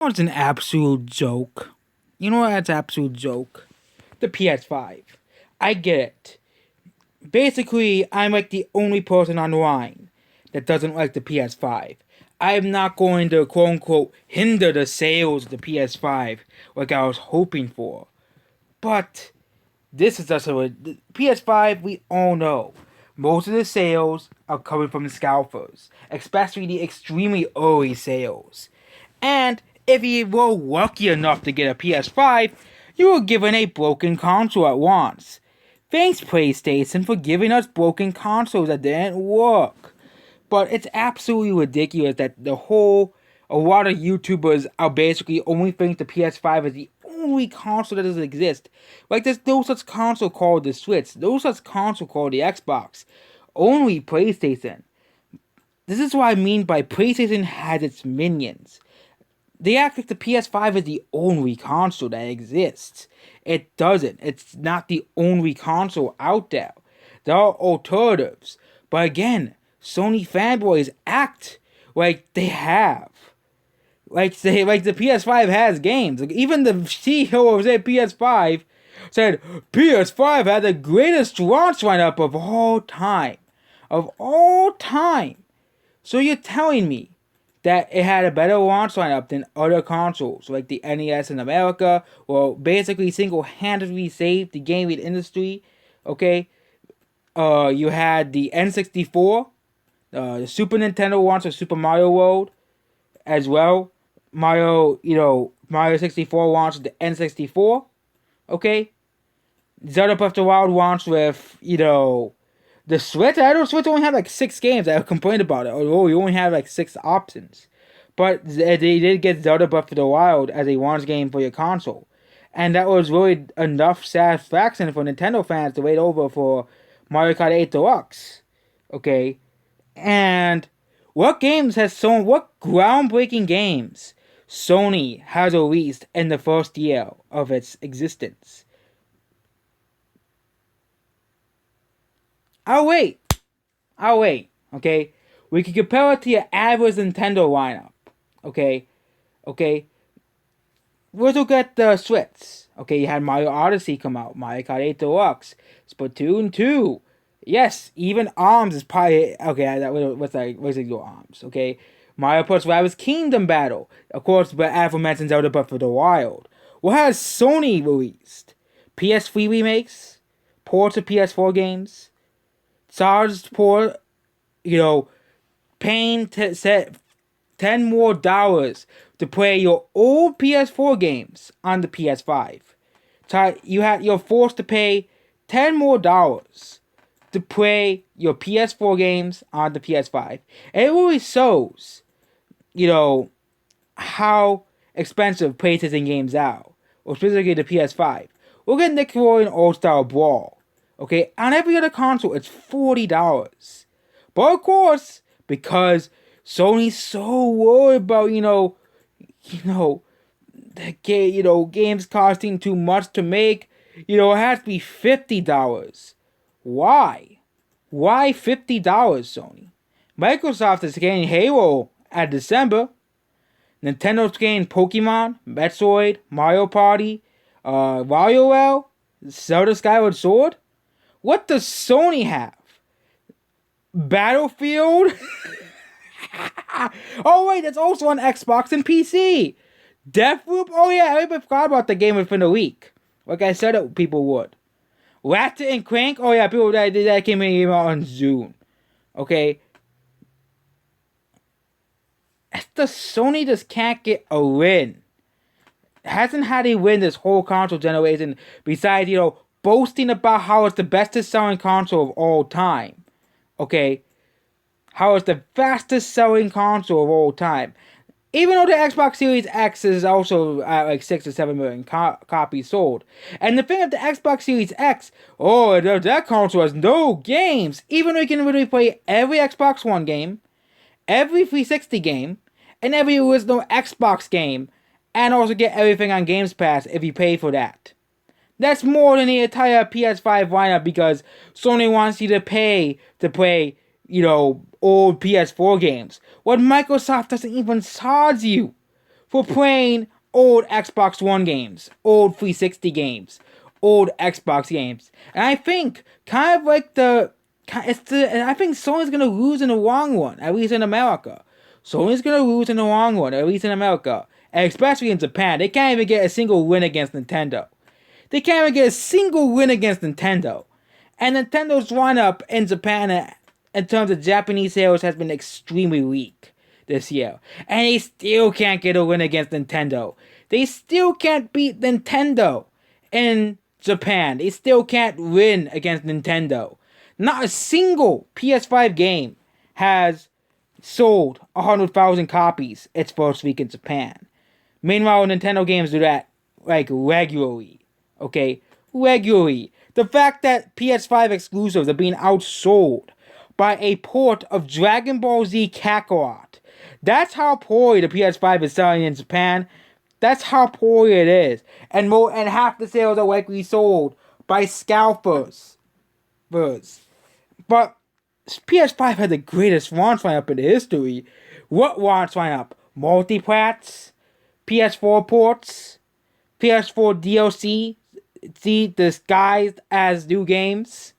It's an absolute joke. You know that's an absolute joke. The PS5. I get it. Basically, I'm like the only person online that doesn't like the PS5. I'm not going to quote unquote hinder the sales of the PS5 like I was hoping for. But this is just a the PS5. We all know most of the sales are coming from the scalpers, especially the extremely early sales. And if you were lucky enough to get a PS5, you were given a broken console at once. Thanks, PlayStation, for giving us broken consoles that didn't work. But it's absolutely ridiculous that a lot of YouTubers are basically only think the PS5 is the only console that doesn't exist. Like, there's no such console called the Switch, no such console called the Xbox. Only PlayStation. This is what I mean by PlayStation has its minions. They act like the PS5 is the only console that exists. It doesn't. It's not the only console out there. There are alternatives. But again, Sony fanboys act like they have. Like the PS5 has games. Like even the CEO of the PS5 said PS5 had the greatest launch lineup of all time. Of all time. So you're telling me that it had a better launch lineup than other consoles like the NES in America, or basically single-handedly saved the gaming industry. Okay, you had the N64, the Super Nintendo launch of Super Mario World as well. Mario 64 launched the N64. Okay, Zelda Breath of the Wild launched with the Switch. I know Switch only had like 6 games. I complained about it. Oh, you only have like 6 options. But they did get Zelda Breath of the Wild as a launch game for your console. And that was really enough satisfaction for Nintendo fans to wait over for Mario Kart 8 Deluxe. Okay? And what groundbreaking games Sony has released in the first year of its existence? I'll wait. I'll wait. Okay? We can compare it to your average Nintendo lineup. Okay? Okay? Let's look at the Switch. Okay, you had Mario Odyssey come out, Mario Kart 8 Deluxe, Splatoon 2. Yes, even ARMS is probably okay. What's like your ARMS? Okay, Mario plus Rabbids Kingdom Battle. Of course, but aforementioned Zelda Breath of the Wild. What has Sony released? PS3 remakes, ports of PS4 games, charged port. Paying to set $10 more to play your old PS4 games on the PS5. You're forced to pay $10 more to play your PS4 games on the PS5. And it really shows, how expensive PlayStation games are, or specifically the PS5. Look at Nickelodeon All-Star Brawl. Okay, on every other console, it's $40. But of course, because Sony's so worried about, games costing too much to make, it has to be $50. Why? Why $50, Sony? Microsoft is getting Halo at December. Nintendo's getting Pokemon, Metroid, Mario Party, WarioWare, Zelda Skyward Sword. What does Sony have? Battlefield? Oh wait, that's also on Xbox and PC. Deathloop? Oh yeah, I even forgot about the game within a week. Like I said, people would. Ratchet and Clank? Oh yeah, people that came out in June. Okay. The Sony just can't get a win. Hasn't had a win this whole console generation. Besides, boasting about how it's the bestest selling console of all time. Okay. How it's the fastest selling console of all time. Even though the Xbox Series X is also like 6 or 7 million copies sold. And the thing of the Xbox Series X, that console has no games. Even though you can really play every Xbox One game, every 360 game, and every original Xbox game, and also get everything on Games Pass if you pay for that. That's more than the entire PS5 lineup because Sony wants you to pay to play, old PS4 games. When Microsoft doesn't even charge you for playing old Xbox One games, old 360 games, old Xbox games. And I think kind of like and I think Sony's gonna lose in the long run, at least in America. Sony's gonna lose in the long run, at least in America, and especially in Japan. They can't even get a single win against Nintendo. They can't even get a single win against Nintendo. And Nintendo's lineup in Japan in terms of Japanese sales has been extremely weak this year. And they still can't get a win against Nintendo. They still can't beat Nintendo in Japan. They still can't win against Nintendo. Not a single PS5 game has sold 100,000 copies its first week in Japan. Meanwhile, Nintendo games do that like regularly. Okay? Regularly. The fact that PS5 exclusives are being outsold by a port of Dragon Ball Z Kakarot. That's how poorly the PS5 is selling in Japan. That's how poorly it is. And half the sales are likely sold by scalpers. But PS5 had the greatest launch lineup in history. What launch lineup? Multiplats, PS4 ports, PS4 DLC, disguised as new games.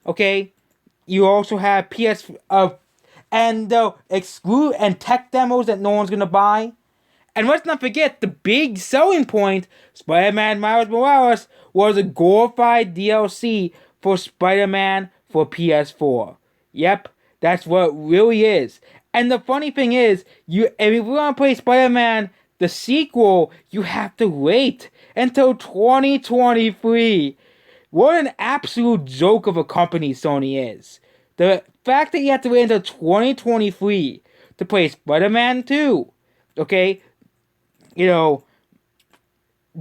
Okay, you also have and tech demos that no one's gonna buy. And let's not forget the big selling point: Spider-Man Miles Morales was a glorified DLC for Spider-Man for PS4. Yep, that's what it really is. And the funny thing is, if you want to play Spider-Man the sequel, you have to wait until 2023. What an absolute joke of a company Sony is. The fact that you have to wait until 2023 to play Spider-Man 2, okay? You know,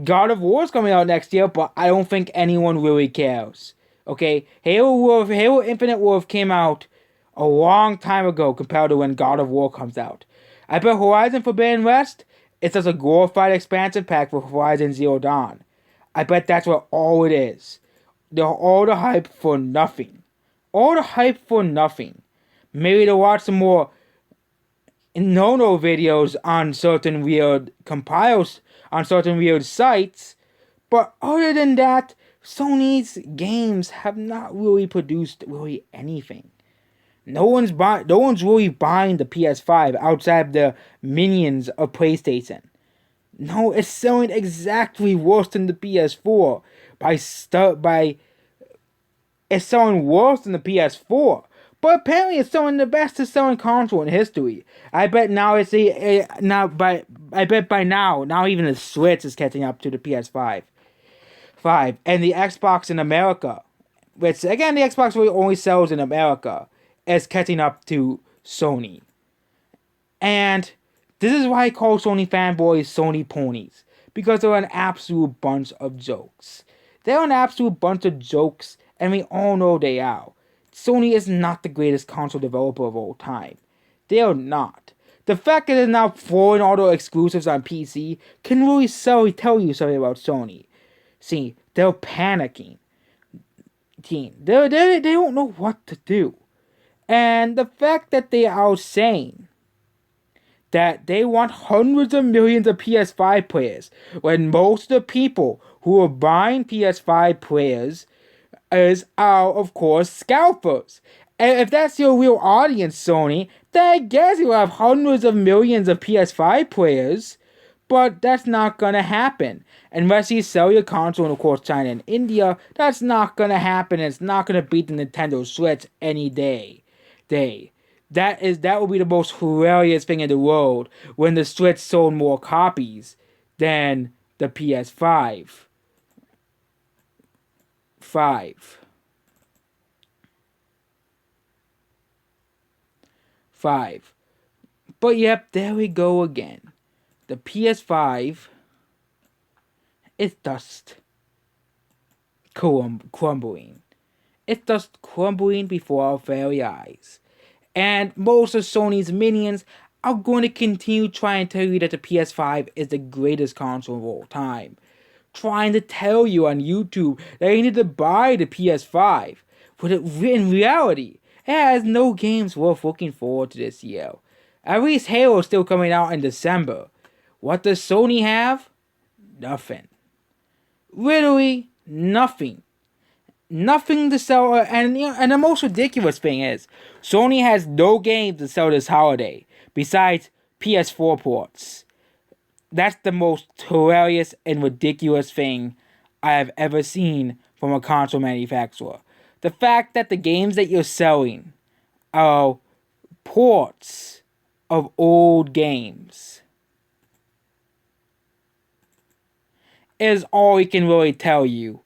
God of War is coming out next year, but I don't think anyone really cares. Okay, Halo Infinite Wolf came out a long time ago compared to when God of War comes out. I bet Horizon Forbidden West is just a glorified expansion pack for Horizon Zero Dawn. I bet that's what all it is. All the hype for nothing. All the hype for nothing. Maybe to watch some more no videos on certain weird compiles, on certain weird sites. But other than that, Sony's games have not really produced really anything. No one's really buying the PS5 outside the minions of PlayStation. No, it's selling exactly worse than the PS4 it's selling worse than the PS4. But apparently it's selling the best selling console in history. I bet now I bet by now even the Switch is catching up to the PS5. And the Xbox in America, which again the Xbox really only sells in America, is catching up to Sony. And this is why I call Sony fanboys Sony ponies, because they're an absolute bunch of jokes. They're an absolute bunch of jokes, and we all know they are. Sony is not the greatest console developer of all time. They are not. The fact that they're now throwing all the exclusives on PC can really tell you something about Sony. See, they're panicking. They don't know what to do. And the fact that they are saying that they want hundreds of millions of PS5 players, when most of the people who are buying PS5 players are, of course, scalpers. And if that's your real audience, Sony, then I guess you'll have hundreds of millions of PS5 players. But that's not gonna happen. Unless you sell your console in, of course, China and India, that's not gonna happen. It's not gonna beat the Nintendo Switch any day. That will be the most hilarious thing in the world when the Switch sold more copies than the PS5. But yep, there we go again. The PS5 is just crumbling. It's just crumbling before our very eyes. And most of Sony's minions are going to continue trying to tell you that the PS5 is the greatest console of all time. Trying to tell you on YouTube that you need to buy the PS5. But in reality, it has no games worth looking forward to this year. At least Halo is still coming out in December. What does Sony have? Nothing. Literally nothing. Nothing to sell, and the most ridiculous thing is, Sony has no games to sell this holiday besides PS4 ports. That's the most hilarious and ridiculous thing I have ever seen from a console manufacturer. The fact that the games that you're selling are ports of old games is all we can really tell you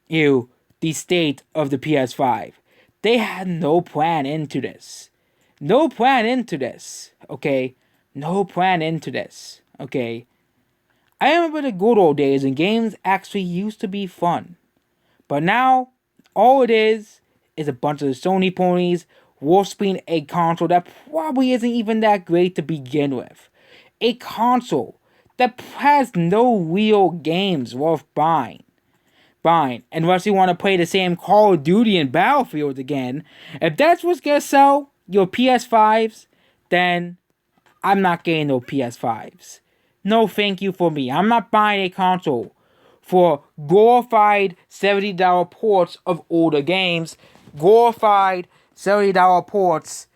the state of the PS5. They had no plan into this. No plan into this. Okay? No plan into this. Okay? I remember the good old days when games actually used to be fun. But now, all it is a bunch of Sony ponies worshipping a console that probably isn't even that great to begin with. A console that has no real games worth buying. Unless you want to play the same Call of Duty and Battlefield again. If that's what's gonna sell your PS5s, then I'm not getting no PS5s. No thank you for me. I'm not buying a console for glorified $70 ports of older games, glorified $70 ports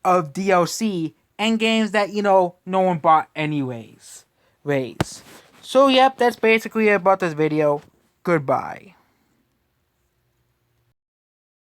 of DLC, and games that, no one bought anyways. So, yep, that's basically it about this video. Goodbye.